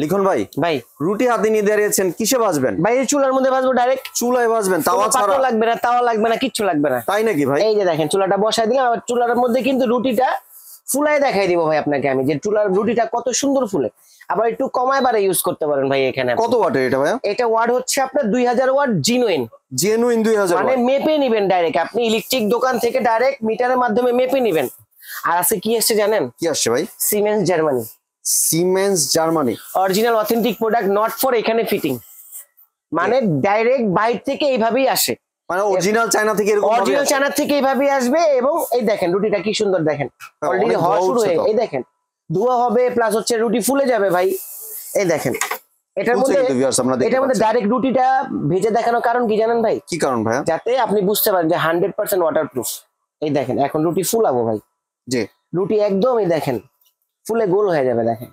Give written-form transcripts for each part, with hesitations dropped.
লিখন ভাই ভাই রুটি হাতে নিয়ে দাঁড়িয়েছেন, কিসে ভাজবেন? ভাই এই চুলার মধ্যে ভাজবো, ডাইরেক্ট চুলায় ভাজবেন, তাওয়া ছাড়া? লাগবে না, তাওয়া লাগবে না, কিচ্ছু লাগবে না। তাই নাকি ভাই? এই যে দেখেন চুলাটা বসাই দিলাম, আবার চুলার মধ্যে কিন্তু রুটিটা ফুলাই দেখাই দিব ভাই আপনাকে আমি, যে চুলার রুটিটা কত সুন্দর ফুলে। আবার একটু কমায় বারে ইউজ করতে পারেন ভাই। এখানে কত ওয়াটের এটা ভাই? এটা ওয়াট হচ্ছে আপনার 2000 ওয়াট জেনুইন 2000 মানে মেপে নিবেন ডাইরেক্ট, আপনি ইলেকট্রিক দোকান থেকে ডাইরেক্ট মিটারের মাধ্যমে মেপে নিবেন। আর আছে কি আসছে জানেন? কি আসছে ভাই? Siemens Germany. Siemens Germany original authentic product, not for এখানে ফিটিং, মানে ডাইরেক্ট বাইরে থেকে এইভাবেই আসে, মানে অরিজিনাল চায়না থেকে এরকম অরিজিনাল চায়না থেকে এইভাবেই আসবে। এবং এই দেখেন রুটিটা কি সুন্দর দেখেন, অলরেডি হওয়া শুরু হয়ে, এই দেখেন ধোয়া হবে প্লাস হচ্ছে রুটি ফুলে যাবে ভাই। এই দেখেন এটার মধ্যে ডাইরেক্ট রুটিটা ভেজে দেখানোর কারণ কি জানেন ভাই? কি কারণ ভাই? যাতে আপনি বুঝতে পারেন যে 100% ওয়াটারপ্রুফ। এই দেখেন এখন রুটি ফুলাবো ভাই, জি রুটি একদম এই দেখেন ফুলে গোল হয়ে যাবে। দেখেন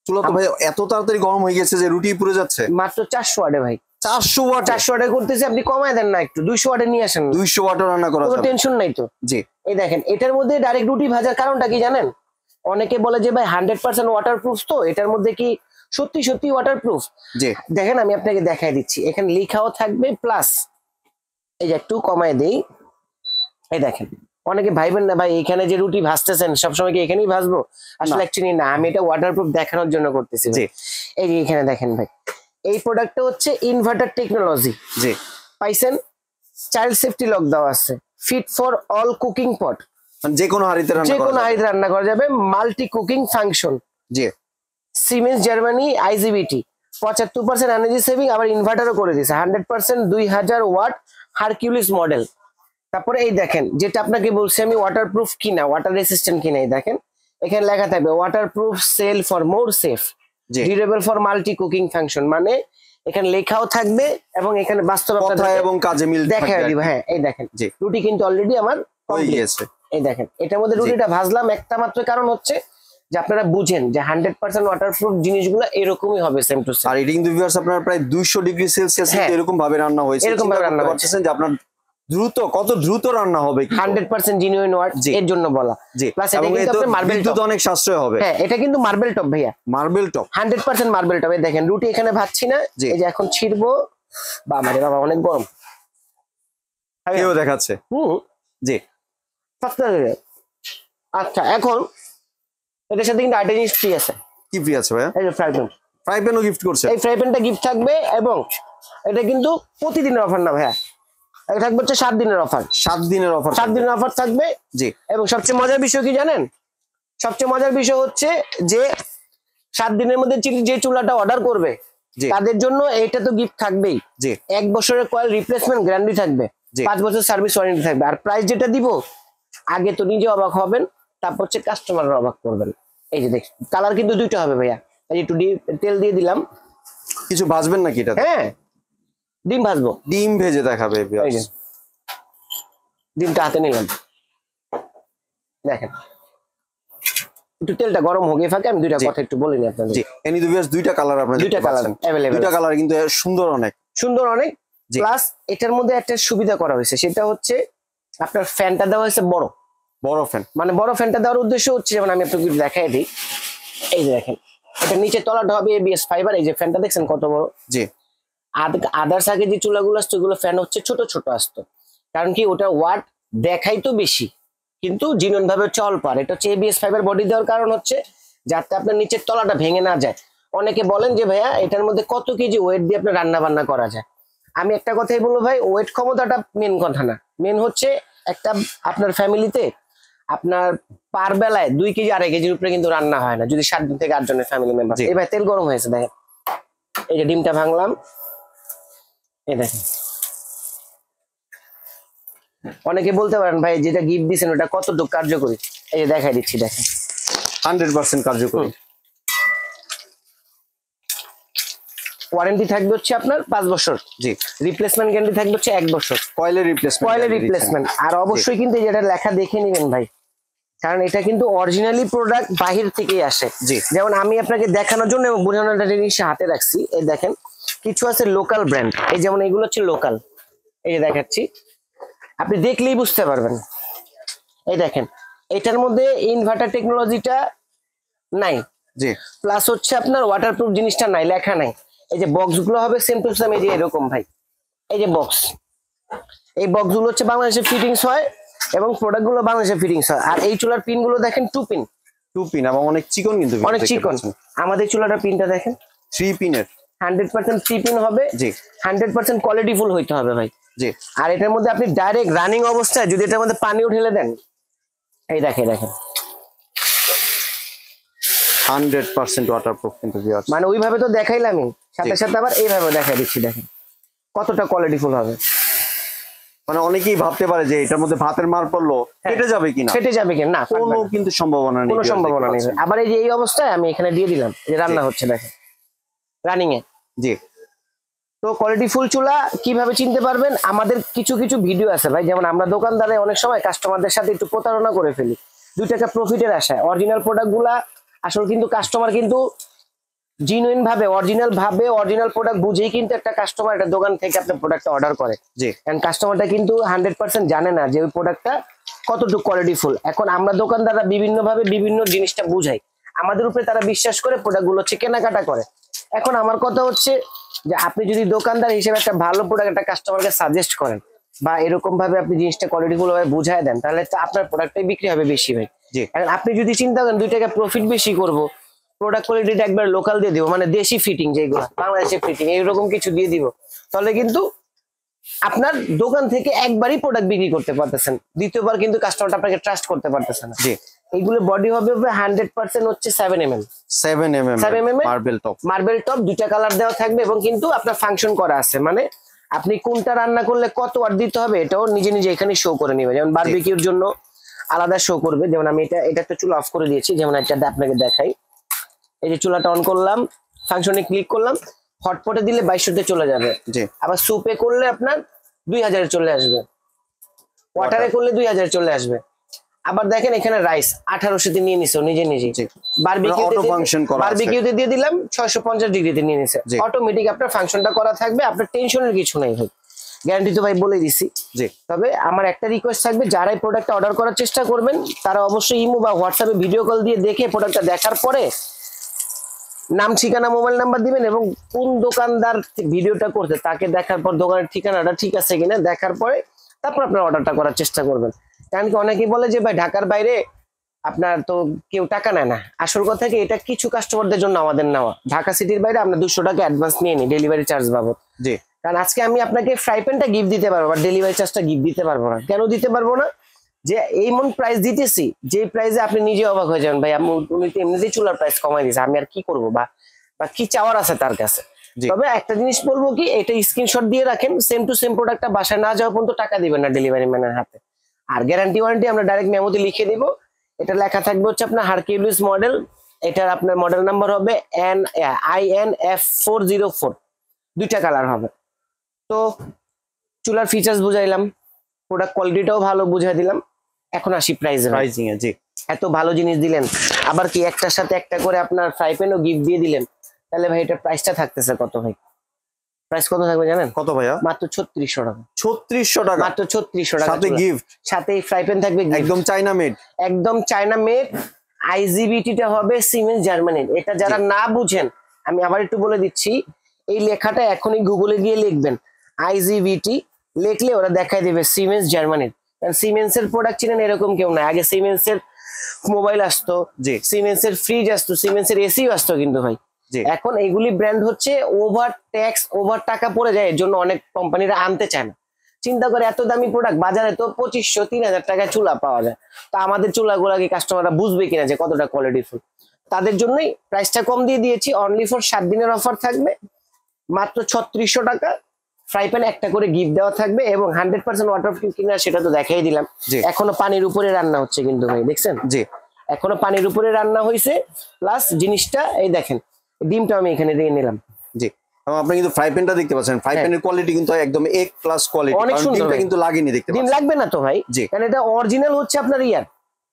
চুলা তো ভাই এত তাড়াতাড়ি গরম হয়ে গেছে যে রুটি পুড়ে যাচ্ছে। মাত্র 400 ওয়াটে ভাই, 400 ওয়াট। 400 ওয়াটে করতেছি, আপনি কমায় দেন না একটু, 200 ওয়াটে নিয়ে আসেন। 200 ওয়াটে রান্না করা যাবে, টেনশন নাই তো। জি এই দেখেন এটার মধ্যে ডাইরেক্ট রুটি ভাজার কারণটা কি জানেন? অনেকে বলে যে ভাই 100% ওয়াটারপ্রুফ, তো এটার মধ্যে কি সত্যি সত্যি ওয়াটারপ্রুফ? জি দেখেন আমি আপনাকে দেখাই দিচ্ছি, এখানে লেখাও থাকবে প্লাস এই যে একটু কমায় দেই। এই দেখেন অনেকে ভাইবেন না ভাই এখানে যে রুটি ভাজতেছেন সবসময় কি এখানেই ভাজবো? আসলে অ্যাকচুয়ালি না, আমি এটা ওয়াটারপ্রুফ দেখানোর জন্য করতেছি। এই যে এখানে দেখেন ভাই, এই প্রোডাক্টটা হচ্ছে ইনভার্টার টেকনোলজি। জি পাইছেন, চাইল্ড সেফটি লক দেওয়া আছে, fit for all cooking pot, যে কোনো হাঁড়িতে রান্না করা যাবে, মাল্টি কুকিং ফাংশন। জি Siemens Germany IGBT 75% energy saving, আবার ইনভার্টারও করে দিয়েছে 100% 2000 ওয়াট হারকিউলিস মডেল। তারপরে এই দেখেন যেটা আপনাকে বলছি আমি, ওয়াটারপ্রুফ কিনা, ওয়াটার রেসিস্ট্যান্ট কিনা, এই দেখেন এখানে লেখা থাকবে waterproof cell for more safe, durable for multi cooking function, মানে এখানে লেখাও থাকবে এবং এখানে বাস্তবে এবং কাজে মিল দেখা দিব। হ্যাঁ এই দেখেন রুটি কিন্তু অলরেডি আমার হয়ে গেছে। এই দেখেন এটার মধ্যে রুটিটা ভাজলাম একটা মাত্র কারণ হচ্ছে যে আপনারা বুঝেন যে 100% ওয়াটারপ্রুফ জিনিসগুলো এরকমই হবে সেম টু সেম। আর এটি কিন্তু ভিউয়ার্স আপনার প্রায় 200 ডিগ্রি সেলসিয়াস এরকম ভাবে রান্না হয়েছে, এরকম ভাবে রান্না করতেছেন যে আপনার কত দ্রুত রান্না হবে, 100% জেনুইন ওয়াট এর জন্য বলা। প্লাস এটা কিন্তু আপনার মার্বেল টপ, অনেক সাশ্রয় হবে। হ্যাঁ এটা কিন্তু মার্বেল টপ ভাইয়া, মার্বেল টপ 100% মার্বেল টপ। এই দেখেন রুটি এখানে ভাজছি না, এই যে এখন ছিড়বো, বাবা রে বাবা অনেক গরম, কেউ দেখাচ্ছে। জি আচ্ছা এখন এটার সাথে কিন্তু আরেকটা জিনিস ফ্রি আছে। কি ফ্রি আছে ভাইয়া? এই যে ফ্রাই প্যান, ফ্রাই প্যানও গিফট করছে। এই ফ্রাই প্যানটা গিফট থাকবে এবং এটা কিন্তু প্রতিদিনের অফার না ভাইয়া, এটা থাকবে হচ্ছে 7 দিনের অফার। 7 দিনের অফার, 7 দিনের অফার থাকবে। জি এবং সবচেয়ে মজার বিষয় কি জানেন? সবচেয়ে মজার বিষয় হচ্ছে যে 7 দিনের মধ্যে যে চুলাটা অর্ডার করবে তাদের জন্য এইটা তো গিফট থাকবেই। 1 বছরের কয়েল রিপ্লেসমেন্ট গ্যারান্টি থাকবে, 5 বছর সার্ভিস ওয়ারেন্টি থাকবে। আর প্রাইস যেটা দিব আগে তো নিজে অবাক হবেন, তারপর হচ্ছে কাস্টমাররা অবাক করবেন। এই যে দেখুন কালার কিন্তু দুইটা হবে ভাইয়া, এই একটু তেল দিয়ে দিলাম। কিছু ভাজবেন নাকি এটা? হ্যাঁ ডিম ভাজবো, ডিম ভেজে দেখাবে। ডিমটা হাতে নিলাম, দেখেন একটু তেলটা গরম হোক ফাঁকে আমি দুইটা কথা একটু বলিনি আপনাদের। জি এনি দুইটা কালার, আপনাদের দুইটা কালার अवेलेबल, দুইটা কালার কিন্তু সুন্দর অনেক প্লাস এটার মধ্যে একটা সুবিধা করা হয়েছে, সেটা হচ্ছে আপনার ফ্যানটা দেওয়া হয়েছে বড় ফ্যান। মানে বড় ফ্যানটা দেওয়ার উদ্দেশ্য হচ্ছে, যেমন আমি আপনাকে দেখাই দিই, এই যে দেখেন এটা নিচে তলাটা হবে এবিএস ফাইবার। এই যে ফ্যানটা দেখছেন কত বড়। জি আদার্স আগে যে চুলাগুলো আসতো ওগুলো ফ্যান হচ্ছে ছোট ছোট আসতো, কারণ কি ওটা ওয়াট দেখাই তো বেশি কিন্তু জিনিয়ন ভাবে হচ্ছে অল্প। আর এটা হচ্ছে এবিএস ফাইবার বডি দেওয়ার কারণ হচ্ছে যাতে আপনার নিচের তলাটা ভেঙে না যায়। অনেকে বলেন যে ভাইয়া এটার মধ্যে কত কেজি ওয়েট দিয়ে আপনার রান্না বান্না করা যায়। আমি একটা কথাই বলবো ভাই, ওয়েট ক্ষমতাটা মেন কথা না, মেন হচ্ছে একটা আপনার ফ্যামিলিতে আপনার পার বেলায় 2 কেজি 2.5 কেজির উপরে কিন্তু রান্না হয় না যদি 7 থেকে 8 জনের ফ্যামিলি মেম্বার। এই ভাই তেল গরম হয়েছে দেখেন, এই যে ডিমটা ভাঙলাম, এই দেখেন। অনেকে বলতে পারেন ভাই যেটা গিফট দিচ্ছেন ওটা কতটুকু কার্যকরী, এই যে দেখাই দিচ্ছি দেখেন 100% কার্যকরী। ওয়ারেন্টি থাকবে হচ্ছে আপনার 5 বছর। জি রিপ্লেসমেন্ট গ্যারান্টি থাকবে হচ্ছে 1 বছর, কয়েলের রিপ্লেসমেন্ট। আর অবশ্যই কিন্তু যেটা লেখা দেখে নেবেন ভাই, কারণ এটা কিন্তু অরিজিনালি প্রোডাক্ট বাহির থেকেই আসে। যেমন আমি আপনাকে দেখানোর জন্য এবং বোঝানোর একটা জিনিস হাতে রাখছি, এই দেখেন কিছু আছে লোকাল ব্র্যান্ড, এই যেমন এগুলো হচ্ছে লোকাল, এই যে দেখাচ্ছি আপনি দেখলেই বুঝতে পারবেন। এই দেখেন এটার মধ্যে ইনভার্টার টেকনোলজিটা নাই, জি প্লাস হচ্ছে আপনার ওয়াটারপ্রুফ জিনিসটা নাই, লেখা নাই। এই যে বক্স গুলো হবে সেম টু সেম, এই যে এরকম ভাই, এই যে বক্স, এই বক্স গুলো হচ্ছে বাংলাদেশে ফিটিংস হয় এবং প্রোডাক্ট গুলো বাংলাদেশে ফিটিংস হয়। আর এই চুলার পিন গুলো দেখেন 2 পিন, 2 পিন এবং অনেক চিকন, কিন্তু অনেক চিকন। আমাদের চুলাটার পিনটা দেখেন 3 পিনের, 100% 3 পিন হবে। জি 100% কোয়ালিটি ফুল হইতে হবে ভাই। জি। আর এটার মধ্যে আপনি ডাইরেক্ট রানিং অবস্থায় যদি এটার মধ্যে পানিও ঢেলে দেন, এই দেখেন 100% ওয়াটারপ্রুফ কিন্তু ভিউয়ার্স। মানে ওইভাবে তো দেখাইলামই, সাথে সাথে আবার এইভাবে দেখাই দিচ্ছি, দেখেন কতটা কোয়ালিটি ফুল হবে। মানে অনেকেই ভাবতে পারে যে এটার মধ্যে ভাতের মার পড়লো কেটে যাবে কিনা, কেটে যাবে কিনা, না কোনো কিন্তু সম্ভাবনা নেই, কোনো সম্ভাবনা নেই। আবার এই যে এই অবস্থায় আমি এখানে দিয়ে দিলাম, এই যে রান্না হচ্ছে দেখেন রানিং এ। জি। তো কোয়ালিটি ফুল চুলা কিভাবে চিনতে পারবেন, আমাদের কিছু কিছু ভিডিও আছে ভাই, যেমন আমরা দোকানদারে অনেক সময় কাস্টমারদের সাথে একটু প্রতারণা করে ফেলি 2 টাকা প্রফিটের আশায়। অরিজিনাল প্রোডাক্ট গুলা আসলে কিন্তু কাস্টমার কিন্তু জিনুইন ভাবে, অরিজিনাল প্রোডাক্ট বুঝেই কিন্তু একটা কাস্টমার একটা দোকান থেকে আপনার প্রোডাক্টটা অর্ডার করে। জি। এন্ড কাস্টমারটা কিন্তু 100% জানে না যে ওই প্রোডাক্টটা কতটুকু কোয়ালিটি ফুল। এখন আমরা দোকানদাররা বিভিন্ন ভাবে বিভিন্ন জিনিসটা বুঝাই, আমাদের উপরে তারা বিশ্বাস করে প্রোডাক্ট গুলো হচ্ছে কেনাকাটা করে। এখন আমার কথা হচ্ছে যে আপনি যদি দোকানদার হিসেবে একটা ভালো প্রোডাক্ট একটা কাস্টমারকে সাজেস্ট করেন বা এরকম ভাবে আপনি জিনিসটা কোয়ালিটি ফুল ভাবে বুঝায় দেন, তাহলে তো আপনার প্রোডাক্টটাই বিক্রি হবে বেশি ভাই। জি। এখন আপনি যদি চিন্তা করেন 2 টাকা প্রফিট বেশি করব, প্রোডাক্ট কোয়ালিটিটা একবার লোকাল দিয়ে দিব, মানে দেশি ফিটিং যেগুলো বাংলাদেশের ফিটিং এইরকম কিছু দিয়ে দিব, তাহলে কিন্তু আপনার দোকান থেকে একবারই প্রোডাক্ট বিক্রি করতে পারতেছেন, দ্বিতীয়বার কিন্তু কাস্টমারটা আপনাকে ট্রাস্ট করতে পারতেছে না। জি। এইগুলো বডি হবে 100% হচ্ছে 7mm 7mm marble top, marble top, 2টা কালার দেওয়া থাকবে এবং কিন্তু আপনার ফাংশন করা আছে, মানে আপনি কোনটা রান্না করলে কত ওয়াট দিতে হবে এটাও নিজে নিজে এখানে শো করে নেবে। যেমন বারবিকিউর জন্য আলাদা শো করবে, যেমন আমি এটা একটা চুলা অফ করে দিয়েছি, যেমন এটা আপনাকে দেখাই। এই যে চুলাটা অন করলাম, ফাংশনে ক্লিক করলাম, হটপটে দিলে 2200 চলে যাবে। জি। আবার সুপে করলে আপনার 2000 চলে আসবে, ওয়াটারে করলে 2000 চলে আসবে। আবার দেখেন এখানে রাইস 1800 নিয়ে নিছে নিজে নিজে, বারবিকিউতে দিয়ে দিলাম 650 ডিগ্রিতে নিয়ে নিছে, অটোমেটিক আপনার ফাংশনটা করা থাকবে, আপনার টেনশনের কিছু নাই ভাই, গ্যারান্টি তো ভাই বলে দিছি। জি। তবে আমার একটা রিকোয়েস্ট থাকবে, যারাই প্রোডাক্টটা অর্ডার করার চেষ্টা করবেন তারা অবশ্যই ইমো বা হোয়াটসঅ্যাপে ভিডিও কল দিয়ে দেখে প্রোডাক্টটা দেখার পরে নাম ঠিকানা মোবাইল নাম্বার দিবেন এবং কোন দোকানদার ভিডিওটা করতে তাকে দেখার পর দোকানের ঠিকানাটা ঠিক আছে কিনা দেখার পরে তারপর আপনার অর্ডারটা করার চেষ্টা করবেন। কারণ কি অনেকেই বলে যে ভাই ঢাকার বাইরে আপনার তো কেউ টাকা নেয় না, আসল কথা কি এটা কিছু কাস্টমারদের জন্য আমাদের নেওয়া, ঢাকা সিটির বাইরে আমরা 200 টাকা অ্যাডভান্স নিয়ে নিই ডেলিভারি চার্জ বাবদ। জি। কারণ আজকে আমি আপনাকে ফ্রাই প্যানটা গিফট দিতে পারবো আর ডেলিভারি চার্জটা গিফট দিতে পারবো না। কেন দিতে পারবো না, যে এই মন প্রাইস দিতেছি যে প্রাইসে আপনি নিজে অবাক হয়ে যাবেন, ভাই উনি তো এমনিতেই চুলার প্রাইস কমাই দিয়েছে, আমি আর কি করবো বা কি চাওয়ার আছে তার কাছে। তবে একটা জিনিস বলবো কি, এটা স্ক্রিনশট দিয়ে রাখেন, সেম টু সেম প্রোডাক্টটা বাসায় না যাওয়া পর্যন্ত টাকা দিবেন না ডেলিভারি ম্যানের হাতে। আর গ্যারান্টি ওয়ারেন্টি আমরা ডাইরেক্ট মেমোতে লিখে দিব, এটা লেখা থাকবে হচ্ছে আপনার হারকিউলিস মডেল, এটার আপনার মডেল নাম্বার হবে INF404, 2টা কালার হবে। তো চুলার ফিচার্স বুঝাইলাম, প্রোডাক্ট কোয়ালিটিটাও ভালো বুঝাই দিলাম, এখন আসি প্রাইজিং এ। জি। এত ভালো জিনিস দিলেন, আবার কি একটার সাথে একটা করে আপনার ফ্রাই প্যানও গিফট দিয়ে দিলেন, তাহলে ভাই এটা প্রাইসটা থাকতেছে কত ভাই? প্রাইস কত থাকবে জানেন? কত ভাইয়া? মাত্র 3600 টাকা। 3600 টাকা, মাত্র 3600 টাকা, সাথে গিফট, সাথে এই ফ্রাই প্যান থাকবে একদম চায়না মেড, একদম চায়না মেড। আইজিবিটিটা হবে সিমেন্স জার্মানির। এটা যারা না বুঝেন আমি আবার একটু বলে দিচ্ছি, এই লেখাটা এখনই গুগলে গিয়ে লিখবেন আইজিবিটি, লিখলে ওরা দেখাই দিবে সিমেন্স জার্মানির। কারণ সিমেন্সের প্রোডাক্ট চিনেন এরকম কেউ না, আগে সিমেন্সের মোবাইল আসতো, সিমেন্সের ফ্রিজ আসতো, সিমেন্সের এসিও আসতো, কিন্তু ভাই এখন এইগুলি ব্র্যান্ড হচ্ছে ওভার ট্যাক্স, ওভার টাকা পড়ে যায়, এর জন্য অনেক কোম্পানিরা আনতে চায় না। চিন্তা করে এত দামি প্রোডাক্ট বাজারে তো 2500-3000 টাকায় চুলা পাওয়া যায়, তো আমাদের চুলাগুলা কি কাস্টমাররা বুঝবে কিনা যে কতটা কোয়ালিটি ফুল? তাদের জন্যই প্রাইসটা কম দিয়ে দিয়েছি, অনলি ফর 7 দিনের অফার থাকবে, মাত্র 3600 টাকা। ফ্রাই প্যান একটা করে গিফট দেওয়া থাকবে এবং 100% ওয়াটারপ্রুফ কিনা সেটা তো দেখাই দিলাম। এখনো পানির উপরে রান্না হচ্ছে কিন্তু ভাই, দেখছেন? জি, এখনো পানির উপরে রান্না হয়েছে। প্লাস জিনিসটা এই দেখেন, ডিমটা আমি এখানে দিয়ে নিলাম। জি, আপনি কিন্তু ফ্রাই প্যানটা দেখতে পাচ্ছেন, ফ্রাই প্যানের কোয়ালিটি কিন্তু একদম A+ কোয়ালিটি, অনেক সুন্দর। ডিমটা কিন্তু লাগেনি, দেখতে পাচ্ছেন। ডিম লাগবে না তো ভাই, কারণ এটা অরিজিনাল হচ্ছে আপনার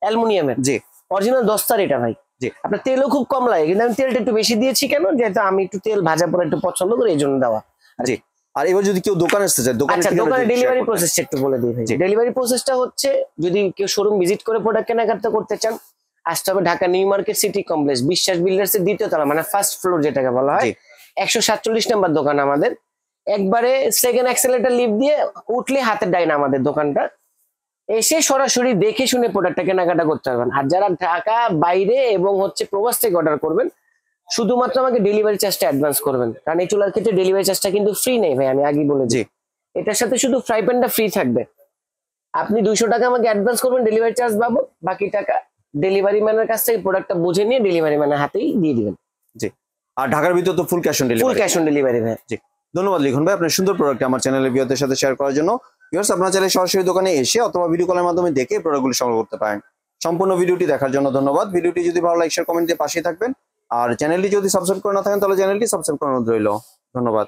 অ্যালুমিনিয়ামের। জি, অরিজিনাল দস্তার এটা ভাই। জি, আপনার তেলও খুব কম লাগে, কিন্তু আমি তেলটা একটু বেশি দিয়েছি কেন, যেহেতু আমি একটু তেল ভাজা পরে একটু পছন্দ করি, এই জন্য দেওয়া। জি, আর এবার যদি কেউ দোকানে আসতে চায়, দোকানে ডেলিভারি প্রসেসটা একটু বলে দিই ভাই। ডেলিভারি প্রসেসটা হচ্ছে, যদি কেউ শোরুম ভিজিট করে প্রোডাক্ট কেনাকাটা করতে চান, আসতে হবে Dhaka new market city complex, বিশ্বাস বিল্ডার্স এর দ্বিতীয় তলা, মানে ফার্স্ট ফ্লোর যেটাকে বলা হয়। জি। 147 নাম্বার দোকান আমাদের, একবারে সেকেন্ড অ্যাক্সেলেটর লিফট দিয়ে উঠলে হাতের ডাইন আমাদের দোকানটা। এসে সরাসরি দেখে শুনে প্রোডাক্টটা কেনাকাটা করতে পারবেন। আর যারা ঢাকা বাইরে এবং হচ্ছে প্রবাস থেকে অর্ডার করবেন, শুধুমাত্র আমাকে ডেলিভারি চার্জটা অ্যাডভান্স করবেন, কারণ এই চুলার ক্ষেত্রে ডেলিভারি চার্জটা কিন্তু ফ্রি নেই ভাই, আমি আগেই বলে জি। দিই। এটার সাথে শুধু ফ্রাই প্যানটা ফ্রি থাকবে। আপনি 200 টাকা আমাকে অ্যাডভান্স করবেন ডেলিভারি চার্জ বাবদ, বাকি টাকা ডেলিভারি ম্যানের কাছ থেকে প্রোডাক্টটা বুঝে নিয়ে ডেলিভারি ম্যানের হাতেই দিয়ে দিবেন। জি। আর ঢাকার ভিতর তো full cash on food delivery. Cash on delivery ভাই। জি। ধন্যবাদ লিখন ভাই আপনার সুন্দর প্রোডাক্ট আমার চ্যানেলের ভিউয়ারদের সাথে শেয়ার করার জন্য। ভিউয়ার্স আপনারা চাইলে সরাসরি দোকানে এসে অথবা ভিডিও কলের মাধ্যমে দেখে প্রোডাক্টগুলো সংগ্রহ করতে পারেন। সম্পূর্ণ ভিডিওটি দেখার জন্য ধন্যবাদ। ভিডিওটি যদি ভালো লাগে শেয়ার কমেন্ট দিয়ে পাশেই থাকবেন। আর চ্যানেলটি যদি সাবস্ক্রাইব করে না থাকেন তাহলে চ্যানেলটি সাবস্ক্রাইব করানো রইল। ধন্যবাদ।